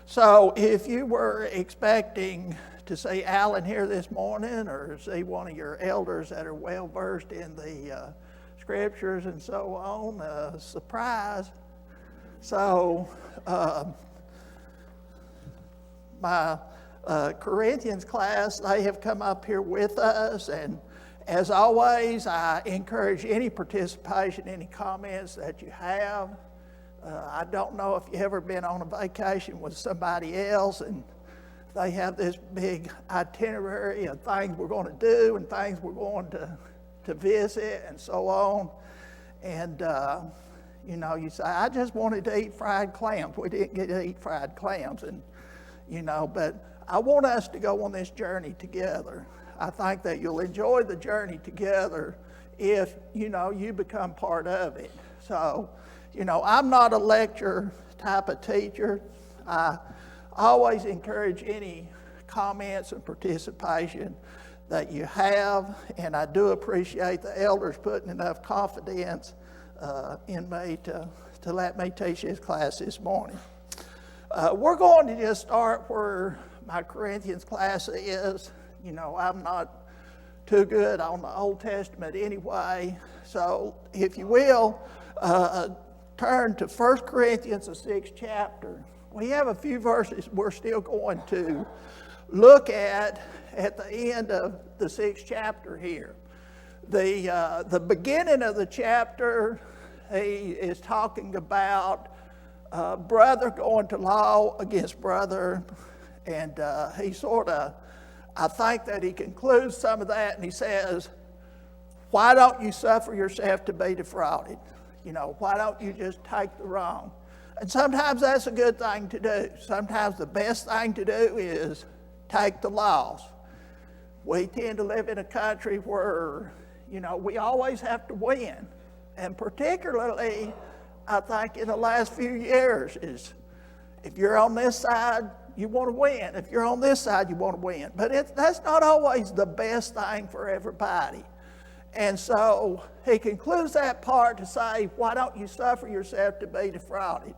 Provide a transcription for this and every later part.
So if you were expecting to see Alan here this morning or see one of your elders that are well versed in the scriptures and so on, surprise. So my Corinthians class, they have come up here with us, and as always, I encourage any participation, any comments that you have. I don't know if you've ever been on a vacation with somebody else and they have this big itinerary of things we're going to do and things we're going to visit and so on. And, you say, I just wanted to eat fried clams. We didn't get to eat fried clams. And, but I want us to go on this journey together. I think that you'll enjoy the journey together if, you become part of it. So, I'm not a lecture type of teacher. I always encourage any comments and participation that you have, and I do appreciate the elders putting enough confidence in me to let me teach this class this morning. We're going to just start where my Corinthians class is. I'm not too good on the Old Testament anyway, so if you will, turn to 1 Corinthians, the 6th chapter. We have a few verses we're still going to look at the end of the 6th chapter here. The beginning of the chapter, he is talking about brother going to law against brother, and he I think that he concludes some of that, and he says, why don't you suffer yourself to be defrauded? Why don't you just take the wrong? And sometimes that's a good thing to do. Sometimes the best thing to do is take the loss. We tend to live in a country where, we always have to win. And particularly, I think in the last few years, is if you're on this side, you want to win. If you're on this side, you want to win. But that's not always the best thing for everybody. And so he concludes that part to say, why don't you suffer yourself to be defrauded?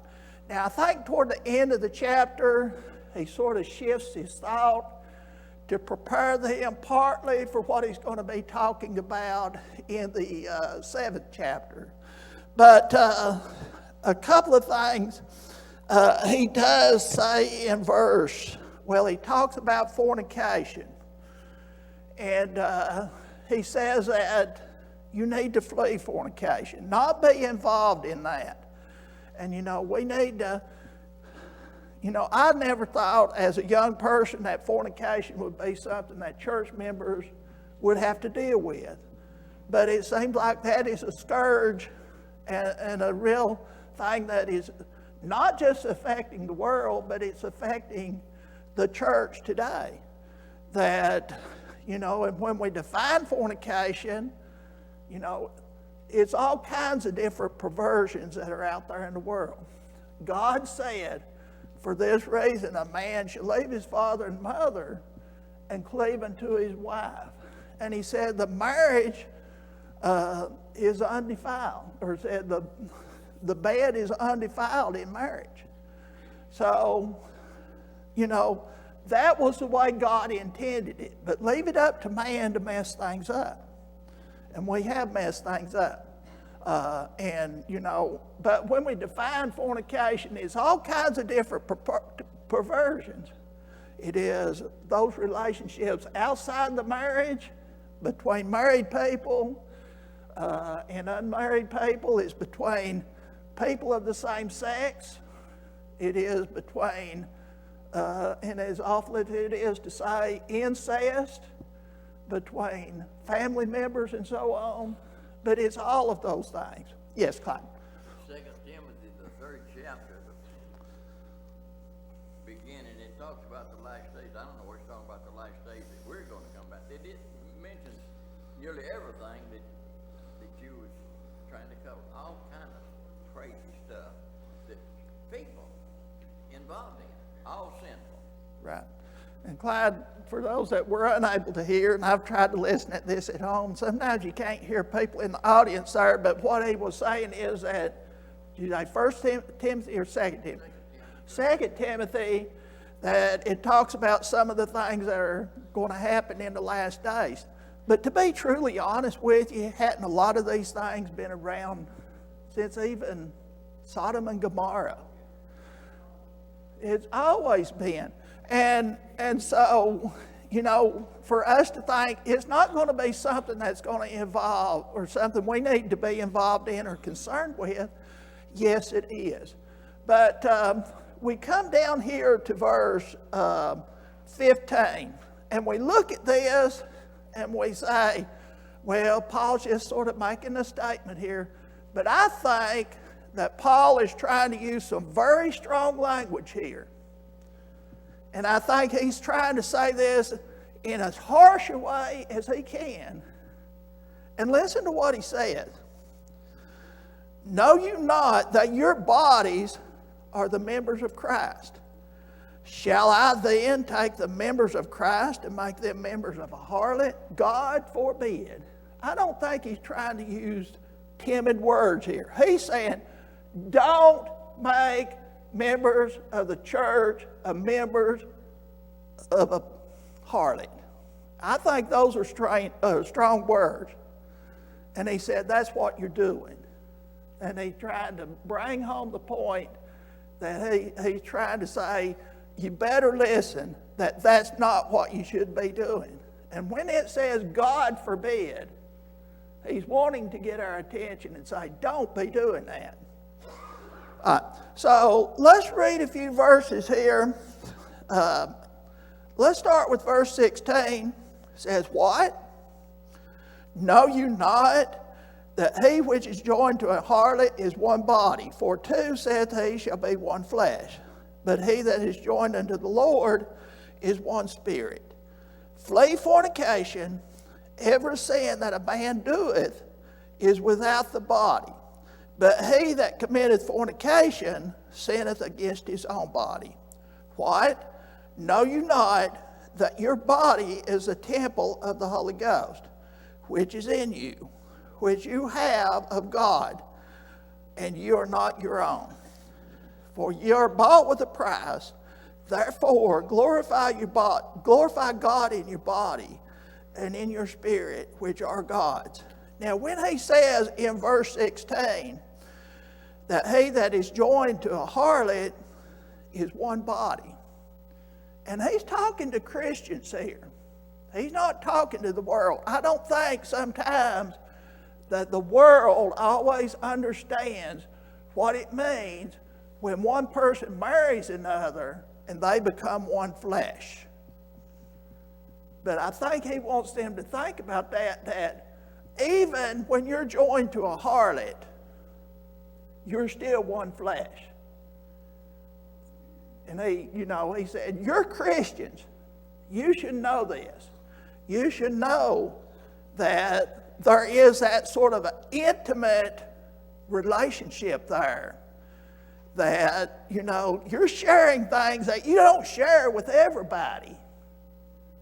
Now, I think toward the end of the chapter, he sort of shifts his thought to prepare them partly for what he's going to be talking about in the 7th chapter. But a couple of things he does say in verse, he talks about fornication. And he says that you need to flee fornication, not be involved in that. And, we need to, I never thought as a young person that fornication would be something that church members would have to deal with. But it seems like that is a scourge and a real thing that is not just affecting the world, but it's affecting the church today. That, and when we define fornication, it's all kinds of different perversions that are out there in the world. God said, for this reason, a man shall leave his father and mother and cleave unto his wife. And he said the marriage is undefiled, or said the bed is undefiled in marriage. So, that was the way God intended it. But leave it up to man to mess things up. And we have messed things up. But when we define fornication, it's all kinds of different perversions. It is those relationships outside the marriage, between married people and unmarried people. It's between people of the same sex. It is between, and as awful as it is to say, incest, between family members and so on. But it's all of those things. Yes, Clyde. 2 Timothy, the 3rd chapter, the beginning, it talks about the last days. I don't know where it's talking about the last days that we're going to come back. It mentions nearly everything that you was trying to cover. All kind of crazy stuff that people involved in, all sinful. Right. And Clyde, for those that were unable to hear, and I've tried to listen at this at home, sometimes you can't hear people in the audience there, but what he was saying is that, did you say 1 Timothy or 2 Timothy? 2 Timothy that it talks about some of the things that are going to happen in the last days. But to be truly honest with you, hadn't a lot of these things been around since even Sodom and Gomorrah? It's always been. And so, you know, for us to think it's not going to be something that's going to evolve or something we need to be involved in or concerned with, yes, it is. But we come down here to verse 15, and we look at this and we say, well, Paul's just sort of making a statement here. But I think that Paul is trying to use some very strong language here. And I think he's trying to say this in as harsh a way as he can. And listen to what he says. Know you not that your bodies are the members of Christ? Shall I then take the members of Christ and make them members of a harlot? God forbid. I don't think he's trying to use timid words here. He's saying, don't make members of the church members of a harlot. I think those are strong words. And he said, that's what you're doing. And he's trying to bring home the point that he's trying to say, you better listen, that that's not what you should be doing. And when it says, God forbid, he's wanting to get our attention and say, don't be doing that. So let's read a few verses here. Let's start with verse 16. It says, what? Know you not that he which is joined to a harlot is one body? For two, saith he, shall be one flesh. But he that is joined unto the Lord is one spirit. Flee fornication. Every sin that a man doeth is without the body. But he that committeth fornication sinneth against his own body. What? Know you not that your body is the temple of the Holy Ghost, which is in you, which you have of God, and you are not your own? For you are bought with a price. Therefore glorify God in your body and in your spirit, which are God's. Now when he says in verse 16 that he that is joined to a harlot is one body, and he's talking to Christians here. He's not talking to the world. I don't think sometimes that the world always understands what it means when one person marries another and they become one flesh. But I think he wants them to think about that even when you're joined to a harlot, you're still one flesh. And he said, you're Christians. You should know this. You should know that there is that sort of an intimate relationship there. That, you're sharing things that you don't share with everybody.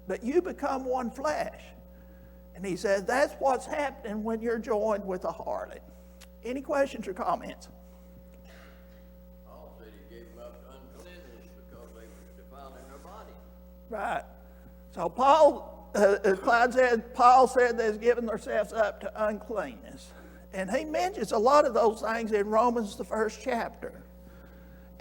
But you become one flesh. And he said, that's what's happening when you're joined with a harlot. Any questions or comments? Paul said he gave them up to uncleanness because they were defiling their body. Right. So Paul said they've given themselves up to uncleanness. And he mentions a lot of those things in Romans, the 1st chapter.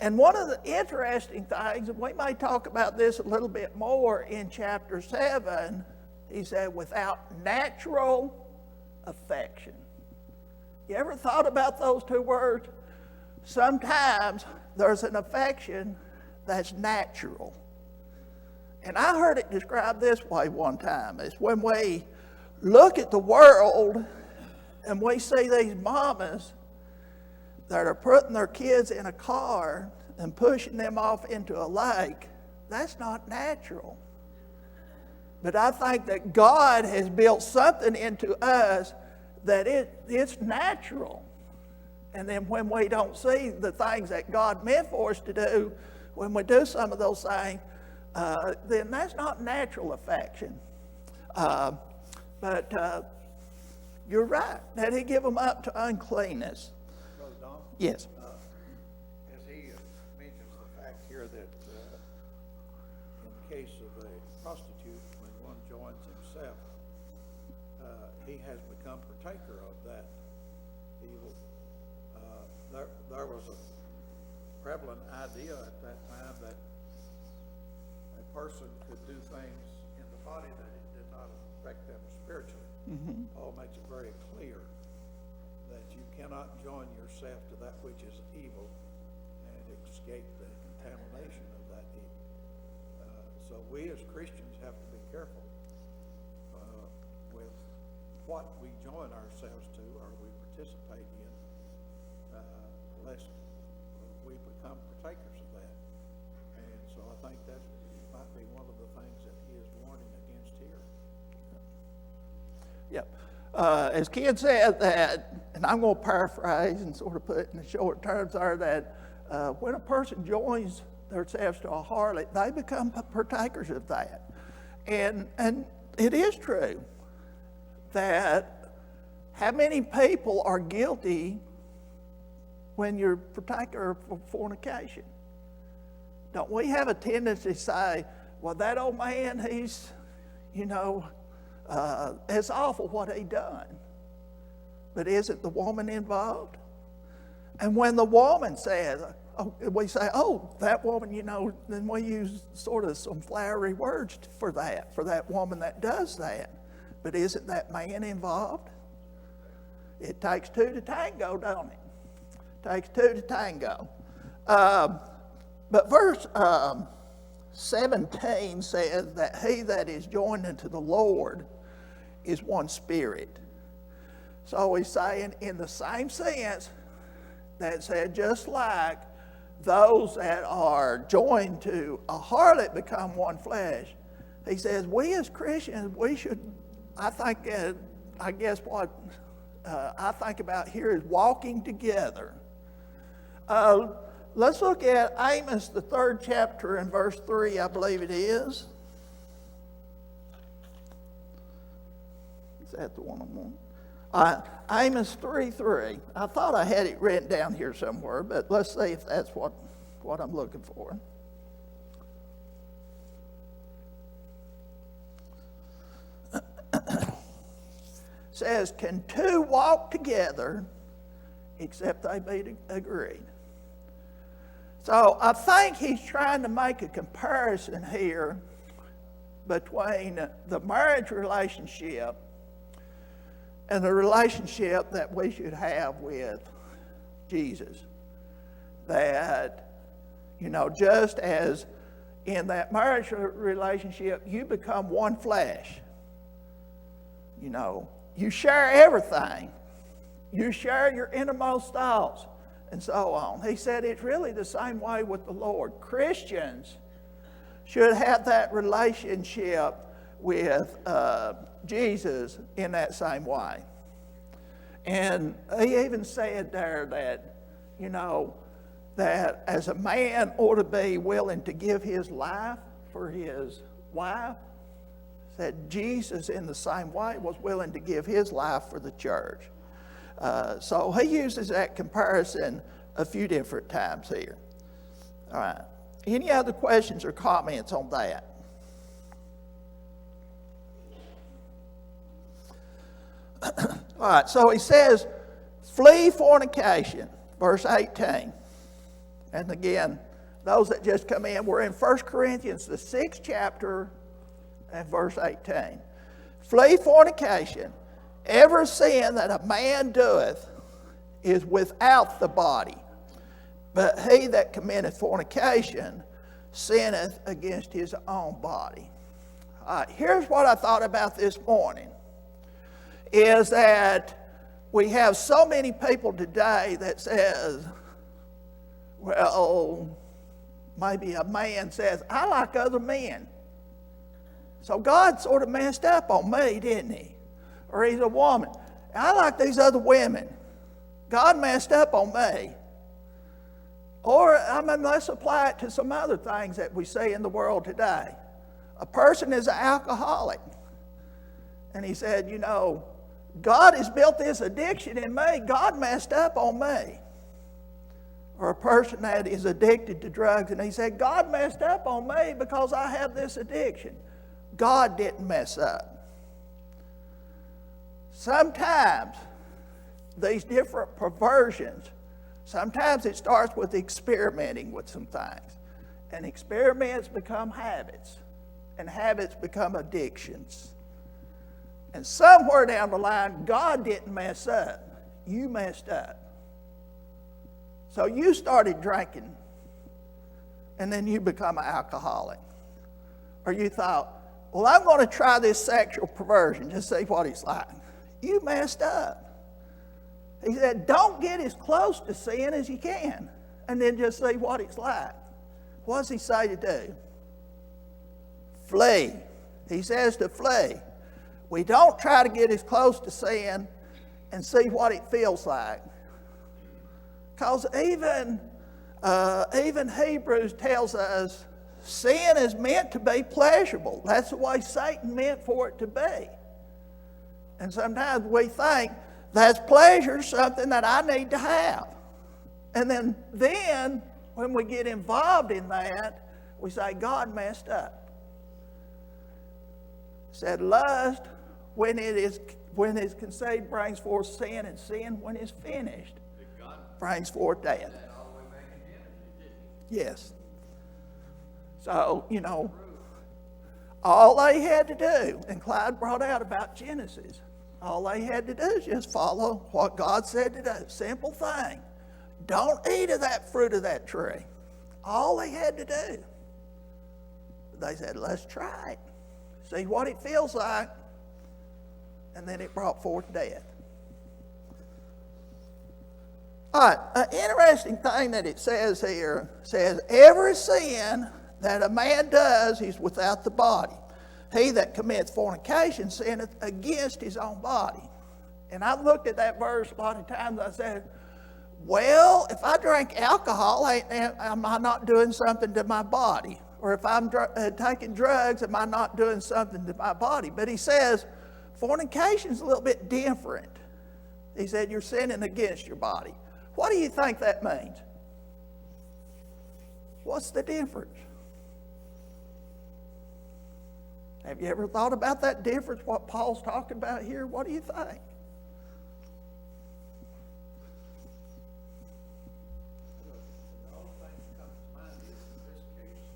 And one of the interesting things, and we may talk about this a little bit more in chapter 7, he said, without natural affection. You ever thought about those two words? Sometimes there's an affection that's natural. And I heard it described this way one time. It's when we look at the world and we see these mamas that are putting their kids in a car and pushing them off into a lake. That's not natural. But I think that God has built something into us that it's natural. And then when we don't see the things that God meant for us to do, when we do some of those things, then that's not natural affection. But you're right, that he give them up to uncleanness. Brother Don? Yes. As he mentions the fact case of a prostitute, when one joins himself, he has become partaker of that evil. There was a prevalent idea at that time that a person could do things in the body that it did not affect them spiritually. Paul makes it very clear that you cannot join yourself to that which is evil and escape the contamination of that evil. So we as Christians have to be careful with what we join ourselves to or we participate in, lest we become partakers of that. And so I think that might be one of the things that he is warning against here. Yep. As Ken said that, and I'm going to paraphrase and sort of put it in the short terms, are that when a person joins themselves to a harlot, they become partakers of that. And it is true that how many people are guilty when you're partaker of fornication? Don't we have a tendency to say, well, that old man, he's, it's awful what he done. But isn't the woman involved? And when the woman says, we say, oh, that woman, then we use sort of some flowery words for that woman that does that. But isn't that man involved? It takes two to tango, don't it? Takes two to tango. But verse 17 says that he that is joined unto the Lord is one spirit. So he's saying in the same sense that said just like those that are joined to a harlot become one flesh, he says we as Christians, we should, I guess what I think about here is walking together. Let's look at Amos, the 3rd chapter, and verse 3, I believe it is. Is that the one I'm on? Amos 3:3. I thought I had it written down here somewhere, but let's see if that's what I'm looking for. Says, can two walk together except they be agreed? So I think he's trying to make a comparison here between the marriage relationship and the relationship that we should have with Jesus. That, just as in that marriage relationship, you become one flesh. You share everything. You share your innermost thoughts and so on. He said it's really the same way with the Lord. Christians should have that relationship with Jesus in that same way. And he even said there that, that as a man ought to be willing to give his life for his wife, that Jesus in the same way was willing to give his life for the church. So he uses that comparison a few different times here. All right. Any other questions or comments on that? All right, so he says, flee fornication, verse 18. And again, those that just come in, we're in 1 Corinthians, the 6th chapter, and verse 18. Flee fornication. Every sin that a man doeth is without the body, but he that committeth fornication sinneth against his own body. All right, here's what I thought about this morning, is that we have so many people today that says, well, maybe a man says, I like other men. So God sort of messed up on me, didn't he? Or he's a woman. I like these other women. God messed up on me. Or, let's apply it to some other things that we see in the world today. A person is an alcoholic. And he said, God has built this addiction in me. God messed up on me. or a person that is addicted to drugs, and he said, God messed up on me because I have this addiction. God didn't mess up. Sometimes these different perversions, sometimes it starts with experimenting with some things. And experiments become habits. And habits become addictions. And somewhere down the line, God didn't mess up. You messed up. So you started drinking, and then you become an alcoholic. Or you thought, well, I'm going to try this sexual perversion, just see what it's like. You messed up. He said, don't get as close to sin as you can, and then just see what it's like. What does he say to do? Flee. He says to flee. We don't try to get as close to sin and see what it feels like. Because even Hebrews tells us sin is meant to be pleasurable. That's the way Satan meant for it to be. And sometimes we think that's pleasure, something that I need to have. And then when we get involved in that, we say, God messed up. Said lust, when it's conceived, brings forth sin, and sin, when it's finished, brings forth death. Yes. So, all they had to do, and Clyde brought out about Genesis, all they had to do is just follow what God said to do. Simple thing. Don't eat of that fruit of that tree. All they had to do. They said, let's try it. See what it feels like. And then it brought forth death. All right, an interesting thing that it says here, says, every sin that a man does is without the body. He that commits fornication sinneth against his own body. And I've looked at that verse a lot of times. I said, well, if I drink alcohol, am I not doing something to my body? Or if I'm taking drugs, am I not doing something to my body? But he says, fornication is a little bit different. He said, you're sinning against your body. What do you think that means? What's the difference? Have you ever thought about that difference, what Paul's talking about here? What do you think? The only thing that comes to mind is, in this case,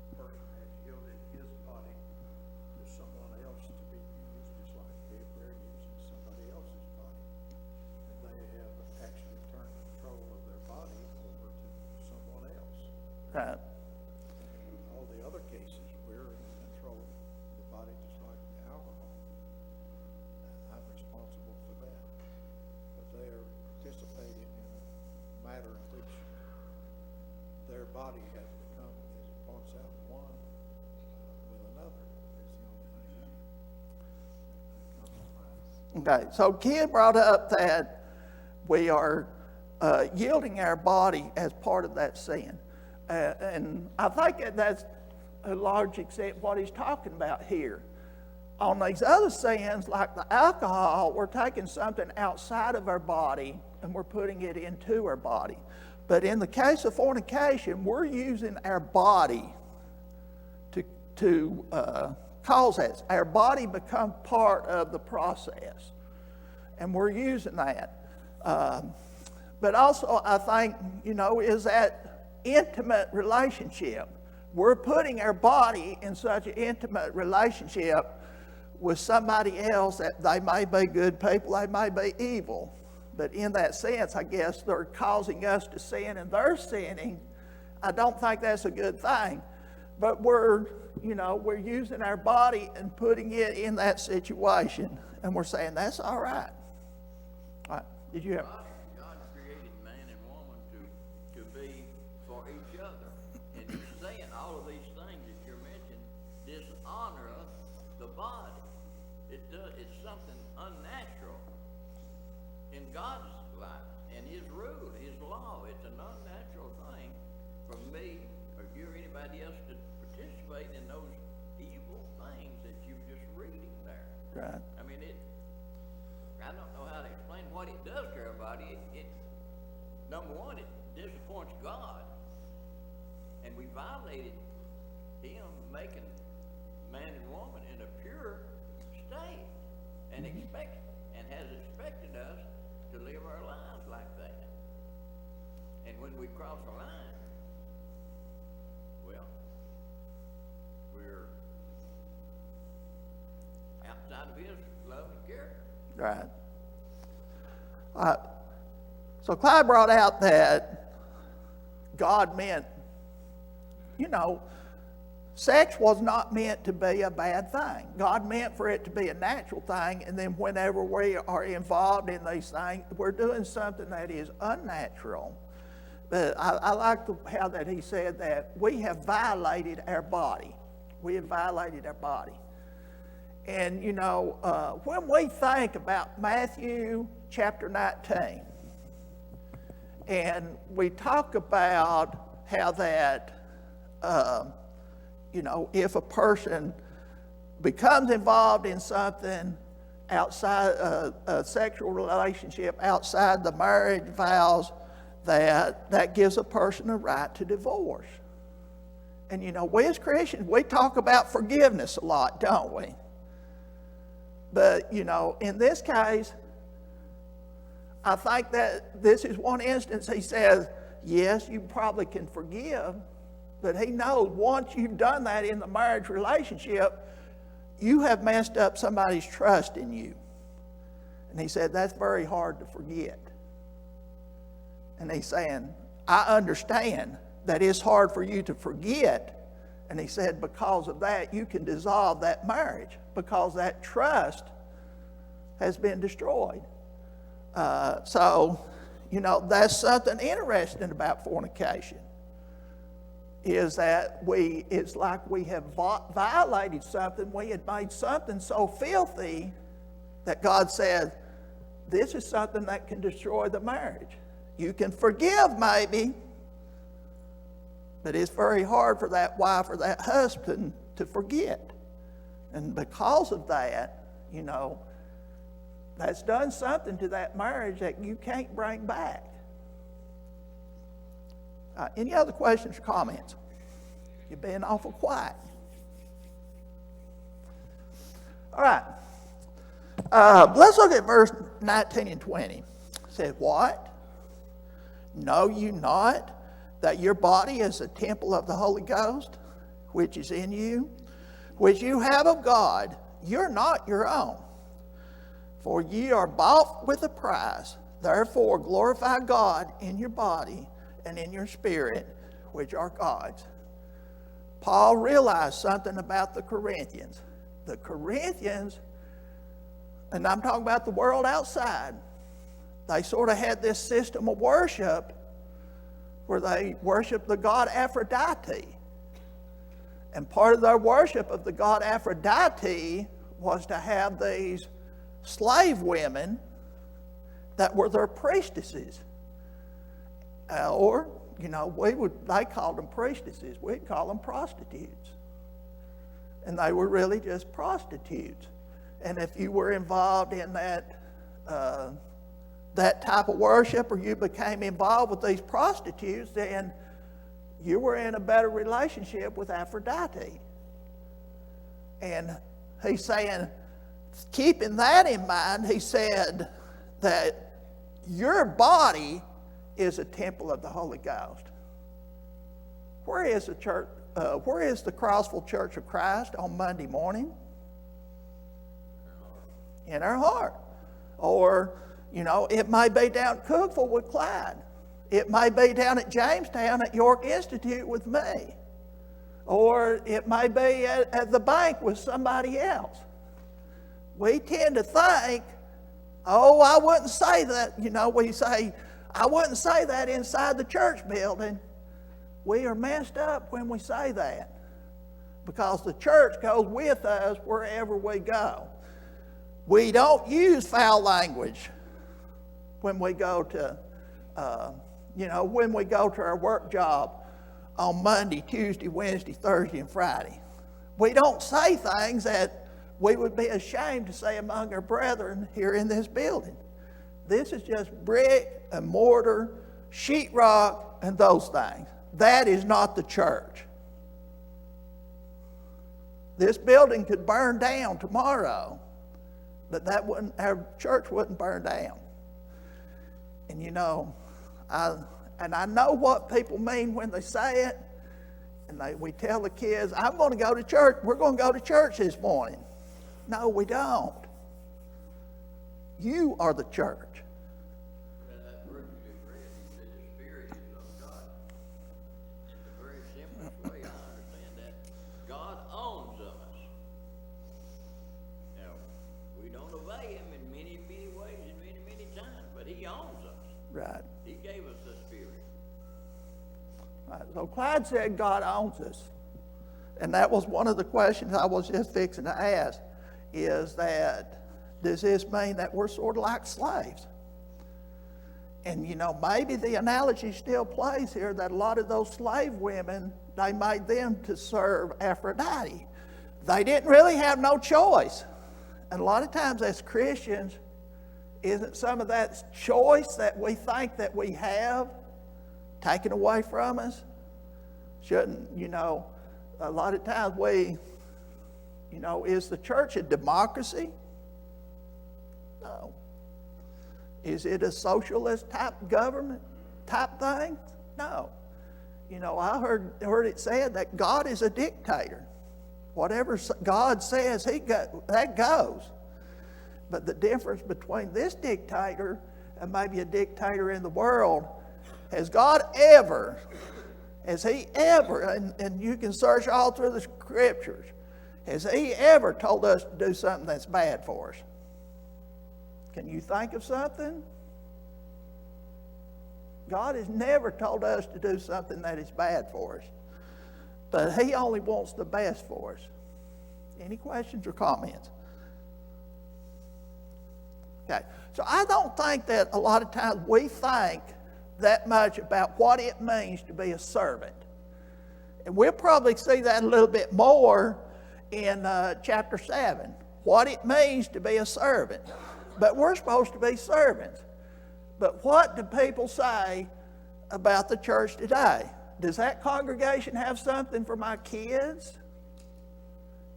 the person has yielded his body to someone else to be used, just like if they're using somebody else's body. And they have actually turned control of their body over to someone else. Right. All the other cases, we're in control of the body, just like the alcohol. I'm responsible for that. But they are participating in a matter in which their body has become, as it points out, one with another. That's the only thing that comes to mind. Okay, so Ken brought up that we are yielding our body as part of that sin. And I think that's a large extent what he's talking about here. On these other sins, like the alcohol, we're taking something outside of our body and we're putting it into our body. But in the case of fornication, we're using our body to cause that. Our body becomes part of the process. And we're using that. But also, I think, is that intimate relationship. We're putting our body in such an intimate relationship with somebody else that they may be good people, they may be evil. But in that sense, I guess they're causing us to sin and they're sinning. I don't think that's a good thing. But we're using our body and putting it in that situation. And we're saying, that's all right. All right. Did you have... God created man and woman to be for each other. And he's saying all of these things that you're mentioning dishonor the body. It's something unnatural in God's life and his rule, his law. It's an unnatural thing for me or you or anybody else to participate in those evil things that you're just reading there. Right. I mean, I don't know how to explain what it does to our body. number one, it disappoints God. And we violated him making man and woman in a pure state and has expected us to live our lives like that. And when we cross the line, well, we're outside of his love and character. Right. So Clyde brought out that God meant, sex was not meant to be a bad thing. God meant for it to be a natural thing, and then whenever we are involved in these things, we're doing something that is unnatural. But I like how that he said that we have violated our body. We have violated our body. And, when we think about Matthew chapter 19, and we talk about how that, if a person becomes involved in something outside a sexual relationship, outside the marriage vows, that gives a person a right to divorce. And, we as Christians, we talk about forgiveness a lot, don't we? But, in this case, I think that this is one instance he says, yes, you probably can forgive, but he knows once you've done that in the marriage relationship, you have messed up somebody's trust in you. And he said, that's very hard to forget. And he's saying, I understand that it's hard for you to forget. And he said, because of that, you can dissolve that marriage because that trust has been destroyed. So, that's something interesting about fornication, is that it's like we have violated something. We had made something so filthy that God said, this is something that can destroy the marriage. You can forgive maybe, but it's very hard for that wife or that husband to forget. And because of that, that's done something to that marriage that you can't bring back. Any other questions or comments? You've been awful quiet. All right. Let's look at verse 19 and 20. It said, what? Know you not that your body is a temple of the Holy Ghost, which is in you, which you have of God? You're not your own. For ye are bought with a price. Therefore glorify God in your body and in your spirit, which are God's. Paul realized something about the Corinthians. The Corinthians, and I'm talking about the world outside, they sort of had this system of worship where they worshiped the god Aphrodite. And part of their worship of the god Aphrodite was to have these slave women that were their priestesses. They called them priestesses. We'd call them prostitutes. And they were really just prostitutes. And if you were involved in that type of worship, or you became involved with these prostitutes, then you were in a better relationship with Aphrodite. And he's saying, keeping that in mind, he said that your body is a temple of the Holy Ghost. Where is the church? Where is the Crossville Church of Christ on Monday morning? In our heart. Or, it may be down at Cookville with Clyde. It may be down at Jamestown at York Institute with me. Or it may be at the bank with somebody else. We tend to think, oh, I wouldn't say that. We say, I wouldn't say that inside the church building. We are messed up when we say that, because the church goes with us wherever we go. We don't use foul language when we go to, when we go to our work job on Monday, Tuesday, Wednesday, Thursday, and Friday. We don't say things that we would be ashamed to say among our brethren here in this building. This is just brick and mortar sheetrock, and those things. That is not the church. This building could burn down tomorrow, but our church wouldn't burn down. And you know, I know what people mean when they say it, and we tell the kids, I'm going to go to church. We're going to go to church this morning. No, we don't. You are the church. That verse you just read, he said the Spirit is of God. In the very simplest way I understand that, God owns us. Now, we don't obey him in many, many ways and many, many times, but he owns us. Right. He gave us the Spirit. Right. So Clyde said God owns us. And that was one of the questions I was just fixing to ask, is that, does this mean that we're sort of like slaves? And you know, maybe the analogy still plays here that a lot of those slave women, they made them to serve Aphrodite. They didn't really have no choice. And a lot of times as Christians, isn't some of that choice that we think that we have taken away from us? Shouldn't, you know, a lot of times is the church a democracy? No. Is it a socialist type government type thing? No. You know, I heard it said that God is a dictator. Whatever God says, that goes. But the difference between this dictator and maybe a dictator in the world, has he ever, and you can search all through the scriptures, has he ever told us to do something that's bad for us? Can you think of something? God has never told us to do something that is bad for us. But he only wants the best for us. Any questions or comments? Okay. So I don't think that a lot of times we think that much about what it means to be a servant. And we'll probably see that a little bit more in chapter 7, what it means to be a servant. But we're supposed to be servants. But what do people say about the church today? Does that congregation have something for my kids?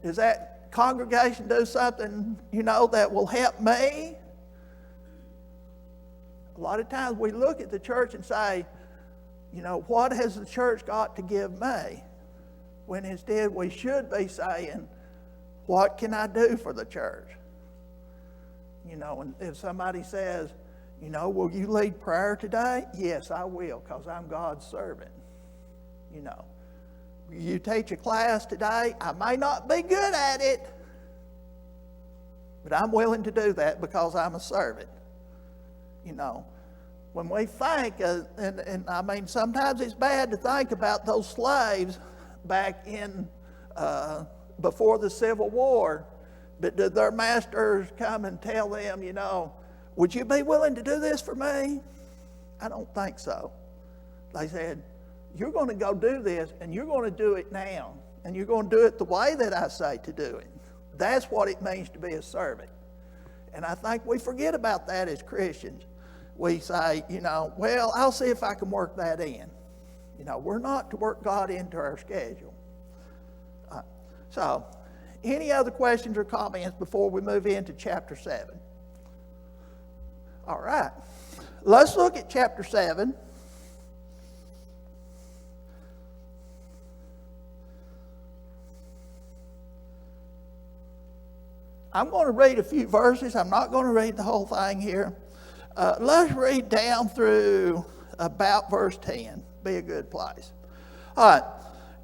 Does that congregation do something, that will help me? A lot of times we look at the church and say, what has the church got to give me? When instead we should be saying, what can I do for the church? And if somebody says, will you lead prayer today? Yes, I will, because I'm God's servant. You teach a class today? I may not be good at it, but I'm willing to do that because I'm a servant. When we think, and I mean, sometimes it's bad to think about those slaves back in, before the Civil War, but did their masters come and tell them, would you be willing to do this for me? I don't think so. They said, you're going to go do this, and you're going to do it now, and you're going to do it the way that I say to do it. That's what it means to be a servant. And I think we forget about that as Christians. We say, well, I'll see if I can work that in. We're not to work God into our schedule. So, any other questions or comments before we move into chapter 7? All right. Let's look at chapter 7. I'm going to read a few verses. I'm not going to read the whole thing here. Let's read down through about verse 10. Be a good place. All right.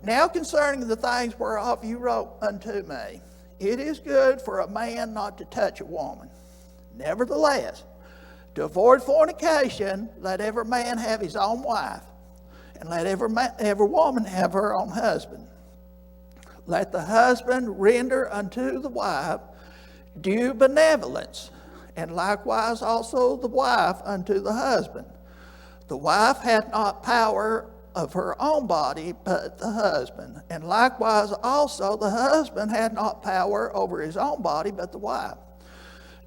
Now concerning the things whereof you wrote unto me, it is good for a man not to touch a woman. Nevertheless, to avoid fornication, let every man have his own wife, and let every woman have her own husband. Let the husband render unto the wife due benevolence, and likewise also the wife unto the husband. The wife hath not power of her own body, but the husband. And likewise also the husband hath not power over his own body, but the wife.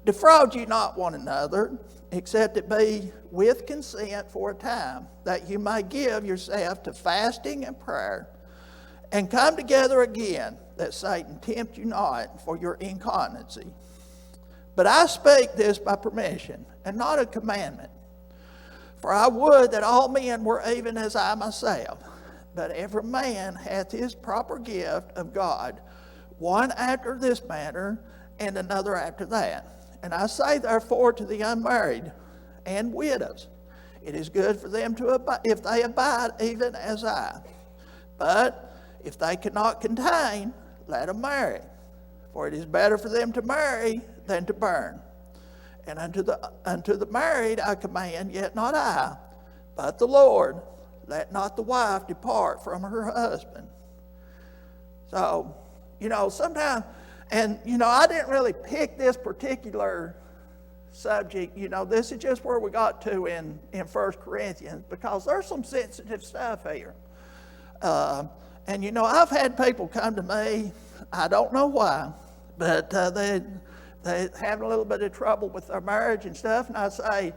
Defraud ye not one another, except it be with consent for a time, that you may give yourself to fasting and prayer, and come together again, that Satan tempt you not for your incontinency. But I speak this by permission, and not a commandment. For I would that all men were even as I myself. But every man hath his proper gift of God, one after this manner, and another after that. And I say therefore to the unmarried and widows, it is good for them to abide, if they abide even as I. But if they cannot contain, let them marry. For it is better for them to marry than to burn. And unto the married I command, yet not I, but the Lord, let not the wife depart from her husband. So, sometimes, and, I didn't really pick this particular subject. This is just where we got to in 1 Corinthians, because there's some sensitive stuff here. And, I've had people come to me, I don't know why, but they're having a little bit of trouble with their marriage and stuff, and I say,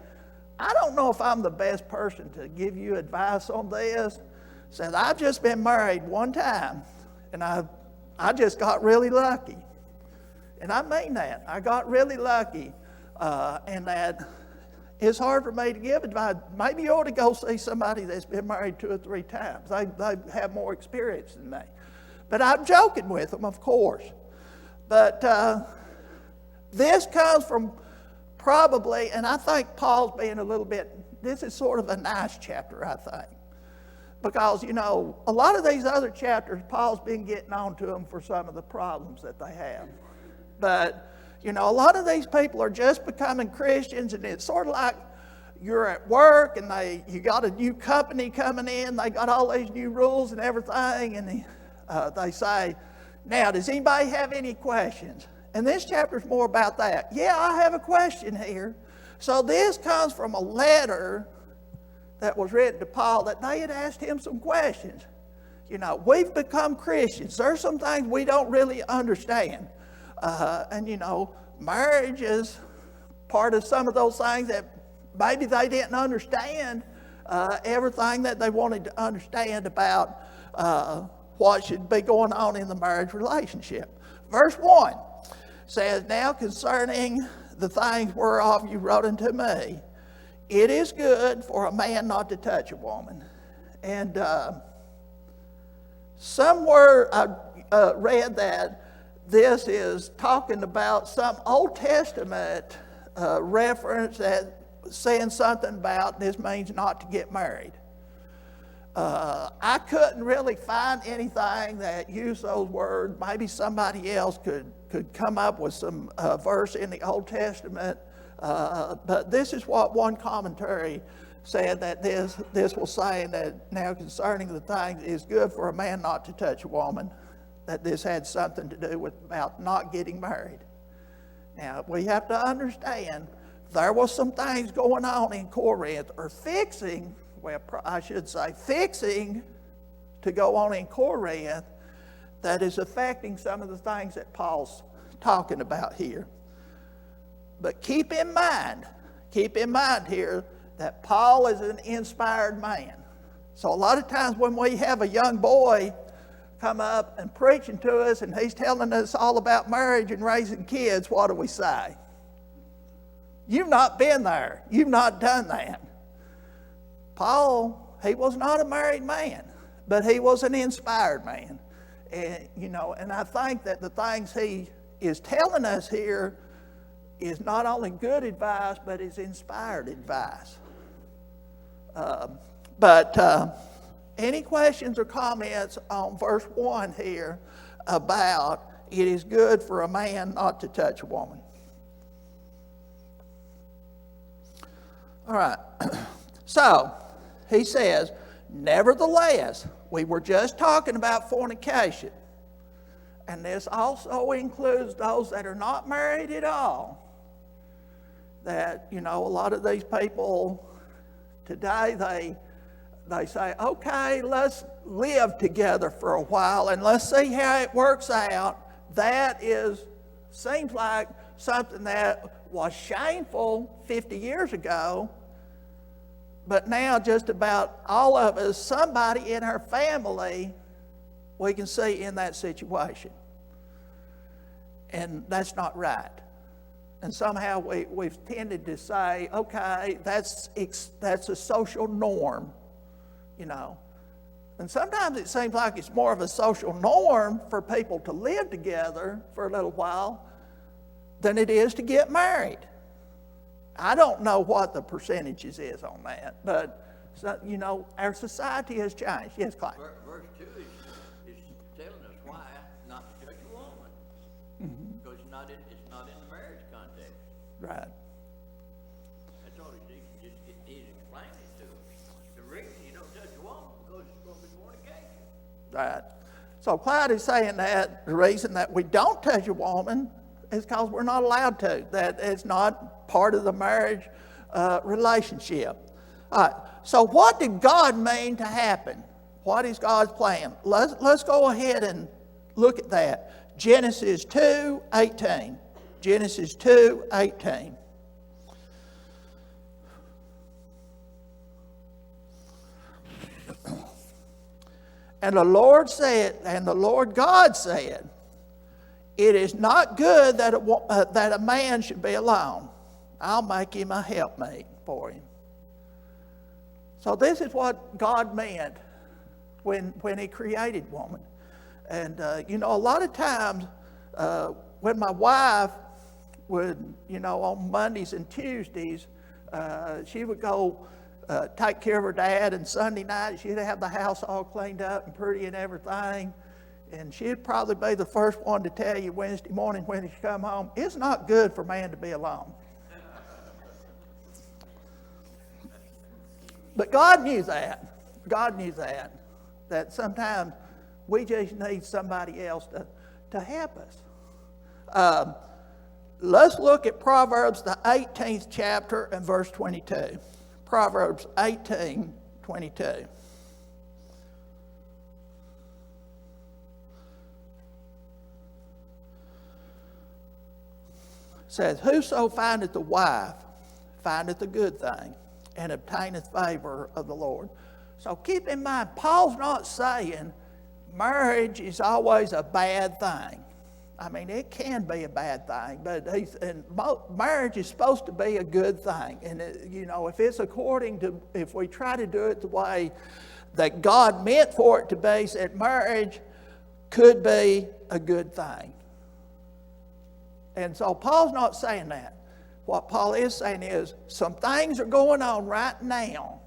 I don't know if I'm the best person to give you advice on this. Says, I've just been married one time, and I just got really lucky. And I mean that. I got really lucky, and that it's hard for me to give advice. Maybe you ought to go see somebody that's been married 2 or 3 times. They have more experience than me. But I'm joking with them, of course. But this comes from probably, and I think Paul's being a little bit, this is sort of a nice chapter, I think. Because, a lot of these other chapters, Paul's been getting on to them for some of the problems that they have. But, a lot of these people are just becoming Christians, and it's sort of like you're at work and you got a new company coming in, they got all these new rules and everything, and they say, now, does anybody have any questions? And this chapter is more about that. Yeah, I have a question here. So this comes from a letter that was written to Paul that they had asked him some questions. We've become Christians. There's some things we don't really understand. And marriage is part of some of those things that maybe they didn't understand everything that they wanted to understand about what should be going on in the marriage relationship. Verse 1 says, now concerning the things whereof you wrote unto me, it is good for a man not to touch a woman. And somewhere I read that this is talking about some Old Testament reference that saying something about this means not to get married. I couldn't really find anything that used those words. Maybe somebody else could come up with some verse in the Old Testament. But this is what one commentary said, that this was saying that now concerning the things it is good for a man not to touch a woman, that this had something to do with about not getting married. Now, we have to understand there was some things going on in Corinth, or fixing to go on in Corinth, that is affecting some of the things that Paul's talking about here. But keep in mind here that Paul is an inspired man. So a lot of times when we have a young boy come up and preaching to us and he's telling us all about marriage and raising kids, what do we say? You've not been there. You've not done that. Paul, he was not a married man, but he was an inspired man. And, and I think that the things he is telling us here is not only good advice, but is inspired advice. But any questions or comments on verse 1 here about it is good for a man not to touch a woman? All right. So, he says, nevertheless, we were just talking about fornication. And this also includes those that are not married at all. That, a lot of these people today, they say, okay, let's live together for a while and let's see how it works out. That seems like something that was shameful 50 years ago, but now just about all of us, somebody in our family, we can see in that situation. And that's not right. And somehow we've tended to say, okay, that's a social norm, you know. And sometimes it seems like it's more of a social norm for people to live together for a little while than it is to get married. I don't know what the percentages is on that, but, you know, our society has changed. Yes, Clyde? Verse 2 is telling us why not to judge a woman. Because it's not in the marriage context. Right. That's all he's explaining it to us. The reason you don't judge a woman because it's going to be fornication. Right. So Clyde is saying that the reason that we don't touch a woman is because we're not allowed to. That it's not part of the marriage relationship. All right. So what did God mean to happen? What is God's plan? Let's go ahead and look at that. Genesis 2:18. Genesis 2:18. And the Lord said, and the Lord God said, it is not good that a man should be alone. I'll make him a helpmate for him. So this is what God meant when he created woman. And, you know, a lot of times when my wife would, you know, on Mondays and Tuesdays, she would go take care of her dad, and Sunday night she'd have the house all cleaned up and pretty and everything. And she'd probably be the first one to tell you Wednesday morning when she come home, it's not good for man to be alone. But God knew that. God knew that sometimes we just need somebody else to help us. Let's look at Proverbs, the 18th chapter and verse 22. Proverbs 18:22. Says, whoso findeth a wife findeth a good thing, and obtaineth favor of the Lord. So keep in mind, Paul's not saying marriage is always a bad thing. I mean, it can be a bad thing, but marriage is supposed to be a good thing. And, you know, if it's according to, if we try to do it the way that God meant for it to be, said marriage could be a good thing. And so Paul's not saying that. What Paul is saying is some things are going on right now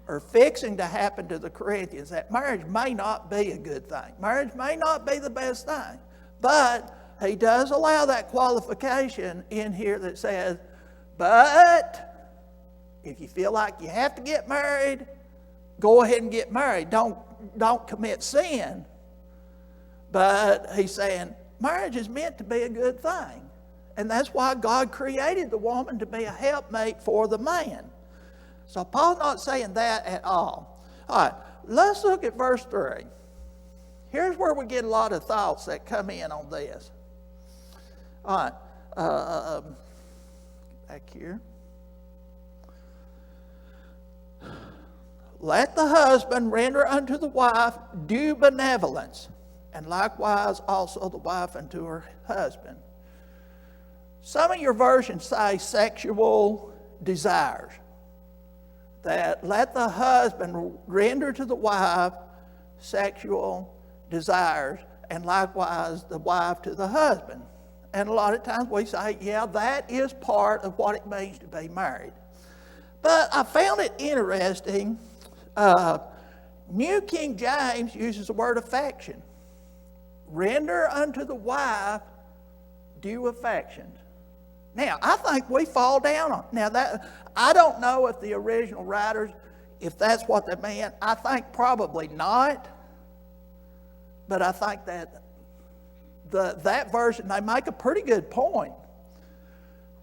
or fixing to happen to the Corinthians that marriage may not be a good thing. Marriage may not be the best thing. But he does allow that qualification in here that says, but if you feel like you have to get married, go ahead and get married. Don't commit sin. But he's saying marriage is meant to be a good thing. And that's why God created the woman to be a helpmate for the man. So Paul's not saying that at all. All right, let's look at verse 3. Here's where we get a lot of thoughts that come in on this. All right, back here. Let the husband render unto the wife due benevolence, and likewise also the wife unto her husband. Some of your versions say sexual desires. That let the husband render to the wife sexual desires, and likewise the wife to the husband. And a lot of times we say, yeah, that is part of what it means to be married. But I found it interesting. New King James uses the word affection. Render unto the wife due affection. Now, I think we fall down on. Now, that I don't know if the original writers, if that's what they meant. I think probably not. But I think that that version, they make a pretty good point.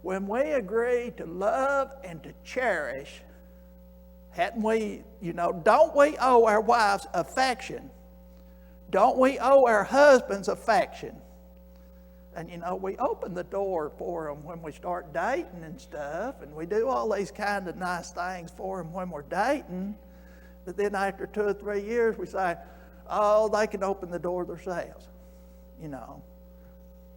When we agree to love and to cherish, hadn't we, don't we owe our wives affection? Don't we owe our husbands affection? And, we open the door for them when we start dating and stuff, and we do all these kind of nice things for them when we're dating. But then after 2 or 3 years, we say, oh, they can open the door themselves,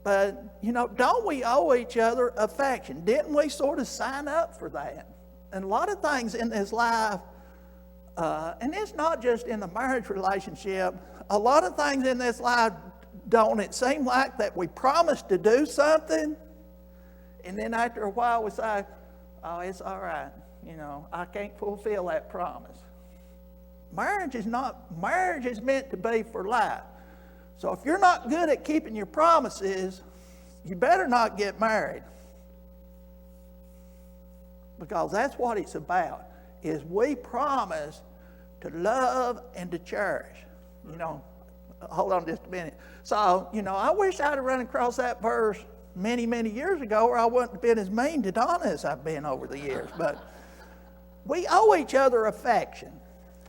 But, don't we owe each other affection? Didn't we sort of sign up for that? And a lot of things in this life, and it's not just in the marriage relationship, a lot of things in this life, don't it seem like that we promise to do something, and then after a while we say, oh, it's all right, I can't fulfill that promise. Marriage is meant to be for life. So if you're not good at keeping your promises, you better not get married. Because that's what it's about, is we promise to love and to cherish. Hold on just a minute. So, I wish I'd have run across that verse many, many years ago, or I wouldn't have been as mean to Donna as I've been over the years. But we owe each other affection.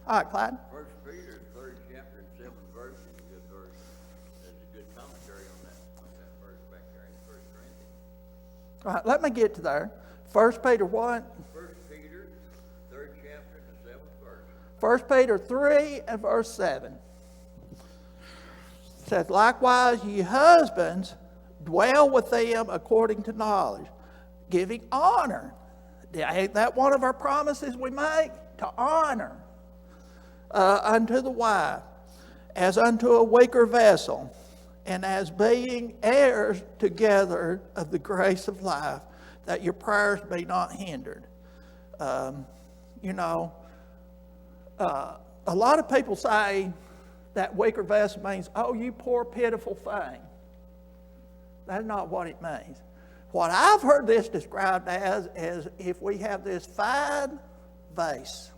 All right, Clyde. 1 Peter, 3rd chapter and 7th verse is a good verse. There's a good commentary on that verse back there in 1 Corinthians. All right, let me get to there. 1 Peter what? 1 Peter, 3rd chapter and the 7th verse. 1 Peter 3 and verse 7. It says, likewise, ye husbands, dwell with them according to knowledge, giving honor. Ain't that one of our promises we make? To honor unto the wife, as unto a weaker vessel, and as being heirs together of the grace of life, that your prayers be not hindered. A lot of people say that weaker vessel means, oh, you poor pitiful thing. That's not what it means. What I've heard this described as is if we have this fine vase,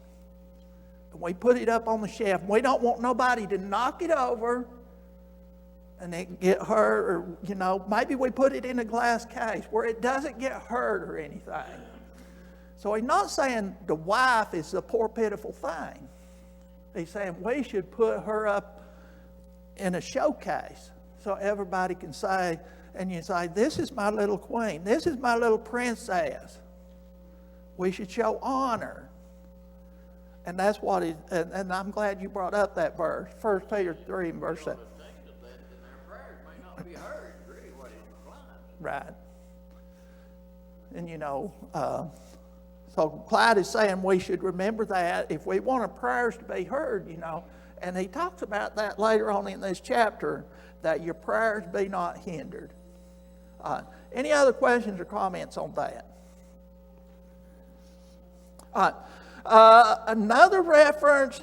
and we put it up on the shelf, and we don't want nobody to knock it over and it get hurt, or, maybe we put it in a glass case where it doesn't get hurt or anything. So he's not saying the wife is the poor pitiful thing. He's saying we should put her up in a showcase so everybody can say, and you say, this is my little queen, this is my little princess. We should show honor. And that's what it, and I'm glad you brought up that verse, 1 Peter 3 and verse 7. Their prayers may not be heard, really what it implies. Right. And so Clyde is saying we should remember that if we want our prayers to be heard, and he talks about that later on in this chapter, that your prayers be not hindered. Any other questions or comments on that? Another reference,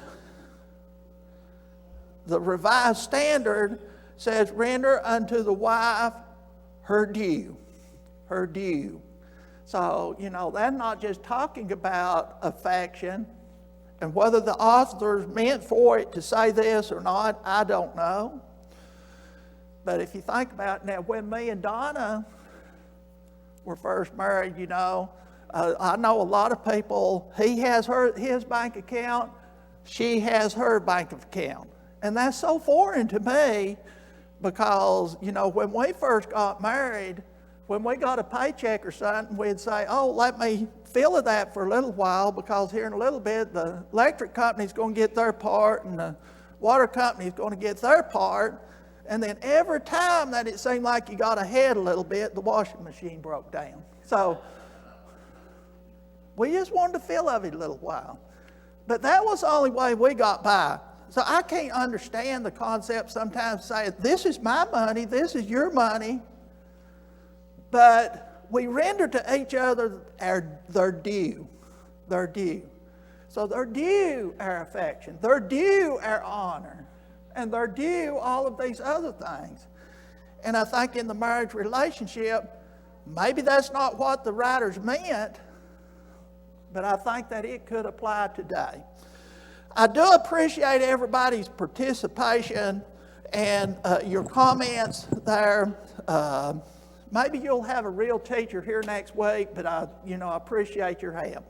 the Revised Standard says, render unto the wife her due. Her due. So, that's not just talking about affection. And whether the authors meant for it to say this or not, I don't know. But if you think about it now, when me and Donna were first married, I know a lot of people, he has his bank account, she has her bank account. And that's so foreign to me because, when we first got married, when we got a paycheck or something, we'd say, oh, let me fill that for a little while because here in a little bit, the electric company's going to get their part and the water company's going to get their part. And then every time that it seemed like you got ahead a little bit, the washing machine broke down. So we just wanted to fill of it a little while. But that was the only way we got by. So I can't understand the concept sometimes saying, this is my money, this is your money. But we render to each other their due. Their due. So they're due our affection. They're due our honor. And they're due all of these other things. And I think in the marriage relationship, maybe that's not what the writers meant, but I think that it could apply today. I do appreciate everybody's participation and your comments there. Maybe you'll have a real teacher here next week, but I appreciate your help.